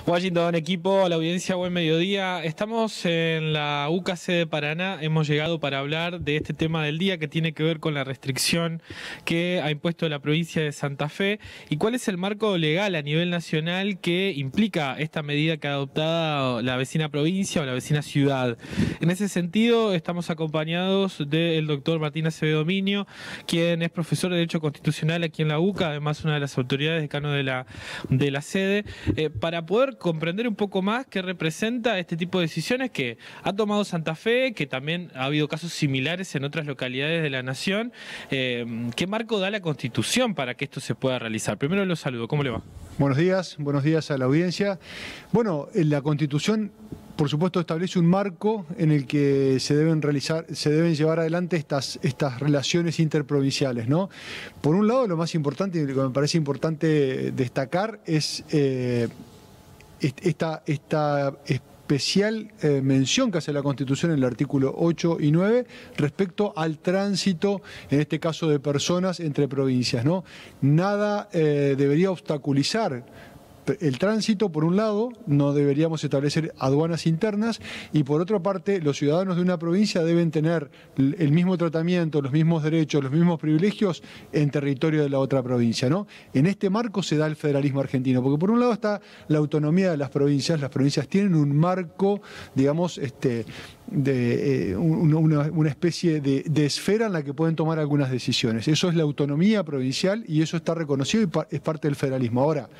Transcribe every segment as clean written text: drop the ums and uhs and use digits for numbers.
Washington, equipo, a la audiencia, buen mediodía. Estamos en la UCAC de Paraná. Hemos llegado para hablar de este tema del día que tiene que ver con la restricción que ha impuesto la provincia de Santa Fe y cuál es el marco legal a nivel nacional que implica esta medida que ha adoptado la vecina provincia o la vecina ciudad. En ese sentido, estamos acompañados del doctor Martín Acevedo Minio, quien es profesor de Derecho Constitucional aquí en la UCA, además una de las autoridades decano de la sede, para poder comprender un poco más qué representa este tipo de decisiones que ha tomado Santa Fe, que también ha habido casos similares en otras localidades de la nación. ¿Qué marco da la Constitución para que esto se pueda realizar? Primero los saludo, ¿cómo le va? Buenos días a la audiencia. Bueno, la Constitución, por supuesto, establece un marco en el que se deben llevar adelante estas relaciones interprovinciales, ¿no? Por un lado, lo más importante y lo que me parece importante destacar es esta especial mención que hace la Constitución en el artículo 8 y 9 respecto al tránsito, en este caso de personas entre provincias, ¿no? Nada debería obstaculizar el tránsito. Por un lado, no deberíamos establecer aduanas internas, y por otra parte, los ciudadanos de una provincia deben tener el mismo tratamiento, los mismos derechos, los mismos privilegios en territorio de la otra provincia, ¿no? En este marco se da el federalismo argentino, porque por un lado está la autonomía de las provincias tienen un marco, digamos, una especie de esfera en la que pueden tomar algunas decisiones. Eso es la autonomía provincial y eso está reconocido y es parte del federalismo. Ahora,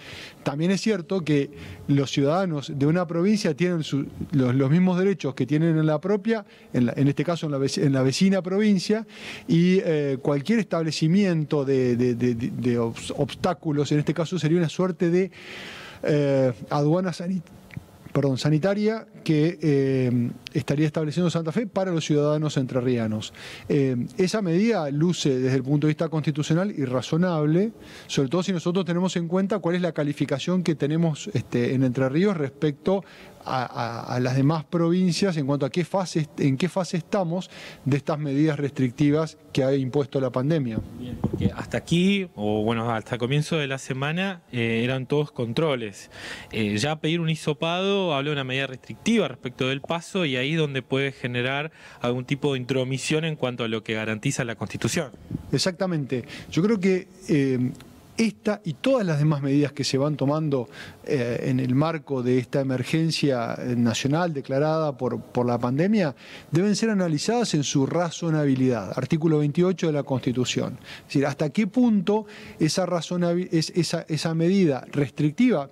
también es cierto que los ciudadanos de una provincia tienen los mismos derechos que tienen en la propia, en este caso en la vecina provincia, y cualquier establecimiento de obstáculos, en este caso sería una suerte de aduana sanitaria que estaría estableciendo Santa Fe para los ciudadanos entrerrianos. Esa medida luce desde el punto de vista constitucional y razonable, sobre todo si nosotros tenemos en cuenta cuál es la calificación que tenemos en Entre Ríos respecto a las demás provincias en cuanto a en qué fase estamos de estas medidas restrictivas que ha impuesto la pandemia. Bien, porque hasta aquí, o bueno, hasta el comienzo de la semana, eran todos controles. Ya pedir un hisopado habla de una medida restrictiva respecto del paso, y ahí es donde puede generar algún tipo de intromisión en cuanto a lo que garantiza la Constitución. Exactamente. Yo creo que esta y todas las demás medidas que se van tomando en el marco de esta emergencia nacional declarada por la pandemia deben ser analizadas en su razonabilidad. Artículo 28 de la Constitución. Es decir, hasta qué punto esa medida restrictiva.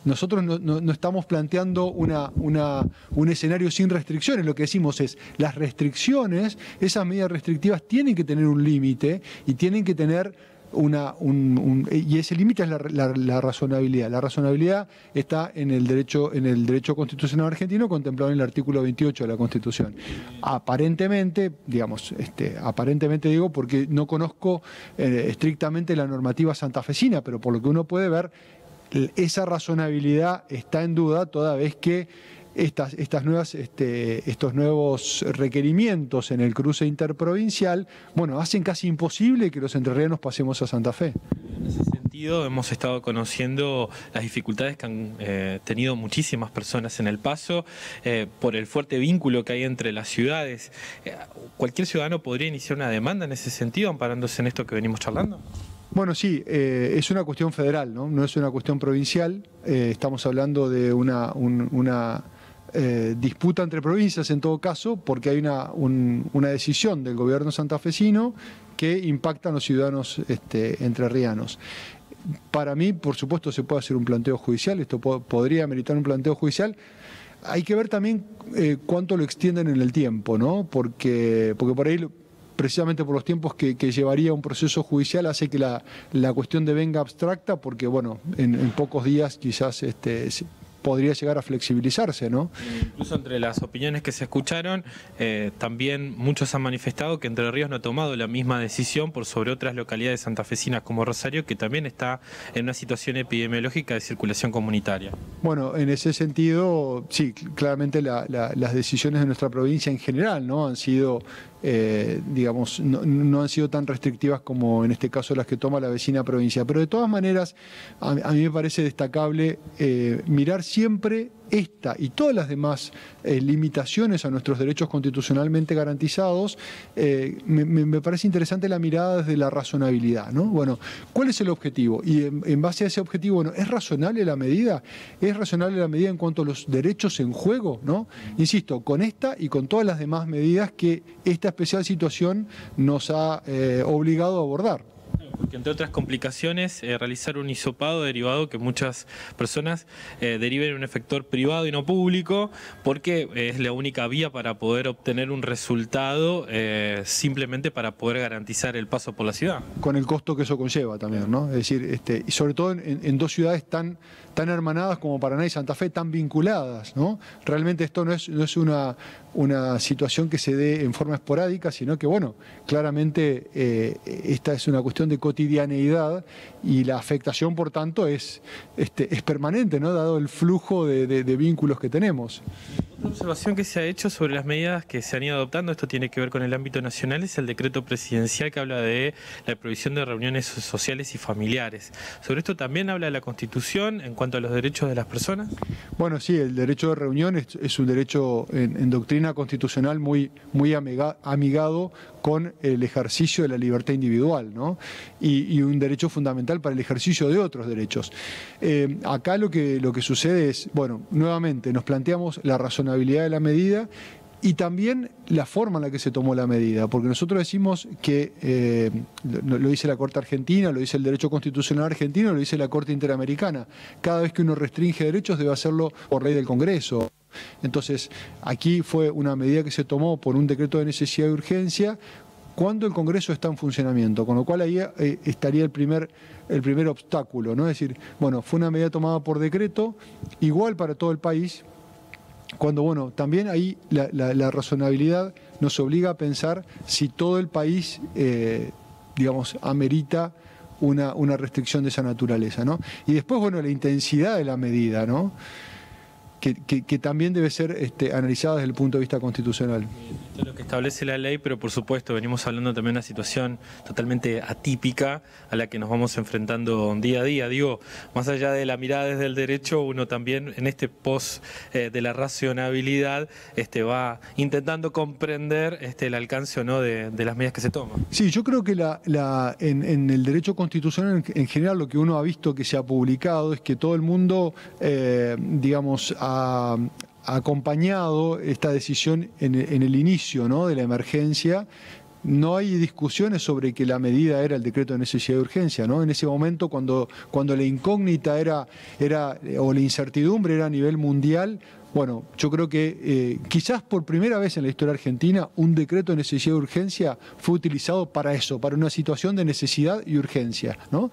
Nosotros no estamos planteando un escenario sin restricciones. Lo que decimos es, las restricciones, esas medidas restrictivas tienen que tener un límite y tienen que tener y ese límite es la razonabilidad. La razonabilidad está en el derecho constitucional argentino, contemplado en el artículo 28 de la Constitución. Aparentemente, aparentemente digo porque no conozco estrictamente la normativa santafesina, pero por lo que uno puede ver, esa razonabilidad está en duda toda vez que estos nuevos requerimientos en el cruce interprovincial, bueno, hacen casi imposible que los entrerrianos pasemos a Santa Fe. En ese sentido, hemos estado conociendo las dificultades que han tenido muchísimas personas en el paso por el fuerte vínculo que hay entre las ciudades. ¿Cualquier ciudadano podría iniciar una demanda en ese sentido, amparándose en esto que venimos charlando? Bueno, sí, es una cuestión federal, ¿no? No es una cuestión provincial. Estamos hablando de una disputa entre provincias en todo caso, porque hay una decisión del gobierno santafesino que impacta a los ciudadanos entrerrianos. Para mí, por supuesto, se puede hacer un planteo judicial, esto podría meritar un planteo judicial. Hay que ver también cuánto lo extienden en el tiempo, ¿no? Porque por ahí, precisamente por los tiempos que llevaría un proceso judicial, hace que la cuestión devenga abstracta, porque bueno, en pocos días quizás podría llegar a flexibilizarse, ¿no? Incluso entre las opiniones que se escucharon, también muchos han manifestado que Entre Ríos no ha tomado la misma decisión por sobre otras localidades santafesinas como Rosario, que también está en una situación epidemiológica de circulación comunitaria. Bueno, en ese sentido, sí, claramente las decisiones de nuestra provincia en general, ¿no?, han sido digamos, no han sido tan restrictivas como en este caso las que toma la vecina provincia. Pero de todas maneras, a mí me parece destacable mirar siempre esta y todas las demás limitaciones a nuestros derechos constitucionalmente garantizados, me parece interesante la mirada desde la razonabilidad, ¿no? Bueno, ¿cuál es el objetivo? Y en base a ese objetivo, bueno, ¿es razonable la medida? ¿Es razonable la medida en cuanto a los derechos en juego, ¿no? Insisto, con esta y con todas las demás medidas que esta especial situación nos ha obligado a abordar. Porque entre otras complicaciones, realizar un hisopado derivado que muchas personas deriven en un efector privado y no público, porque es la única vía para poder obtener un resultado simplemente para poder garantizar el paso por la ciudad. Con el costo que eso conlleva también, ¿no? Es decir, y sobre todo en dos ciudades tan hermanadas como Paraná y Santa Fe, tan vinculadas, ¿no? Realmente esto no es una situación que se dé en forma esporádica, sino que, bueno, claramente esta es una cuestión de cotidianeidad y la afectación, por tanto, es permanente, ¿no? Dado el flujo de vínculos que tenemos. Otra observación que se ha hecho sobre las medidas que se han ido adoptando, esto tiene que ver con el ámbito nacional, es el decreto presidencial que habla de la prohibición de reuniones sociales y familiares. ¿Sobre esto también habla la Constitución en cuanto a los derechos de las personas? Bueno, sí, el derecho de reunión es un derecho en doctrina constitucional muy amigado con el ejercicio de la libertad individual, ¿no? Y un derecho fundamental para el ejercicio de otros derechos. Acá lo que sucede es, bueno, nuevamente nos planteamos la razonabilidad de la medida y también la forma en la que se tomó la medida, porque nosotros decimos que, lo dice la Corte Argentina, lo dice el derecho constitucional argentino, lo dice la Corte Interamericana, cada vez que uno restringe derechos debe hacerlo por ley del Congreso. Entonces, aquí fue una medida que se tomó por un decreto de necesidad y urgencia cuando el Congreso está en funcionamiento, con lo cual ahí estaría el primer obstáculo, ¿no? Es decir, bueno, fue una medida tomada por decreto, igual para todo el país, cuando, bueno, también ahí la razonabilidad nos obliga a pensar si todo el país, digamos, amerita una restricción de esa naturaleza, ¿no? Y después, bueno, la intensidad de la medida, ¿no? Que también debe ser analizada desde el punto de vista constitucional. Esto es lo que establece la ley, pero por supuesto venimos hablando también de una situación totalmente atípica a la que nos vamos enfrentando día a día. Digo, más allá de la mirada desde el derecho, uno también en este post de la racionalidad va intentando comprender el alcance o no de las medidas que se toman. Sí, yo creo que en el derecho constitucional en general lo que uno ha visto que se ha publicado es que todo el mundo, digamos, ha acompañado esta decisión en el inicio, ¿no?, de la emergencia. No hay discusiones sobre que la medida era el decreto de necesidad de urgencia, ¿no? En ese momento, cuando la incógnita o la incertidumbre era a nivel mundial, bueno, yo creo que quizás por primera vez en la historia argentina un decreto de necesidad de urgencia fue utilizado para eso, para una situación de necesidad y urgencia, ¿no?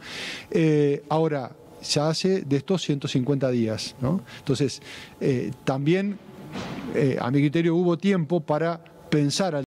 Ahora, ya hace de estos 150 días, ¿no? Entonces, también, a mi criterio, hubo tiempo para pensar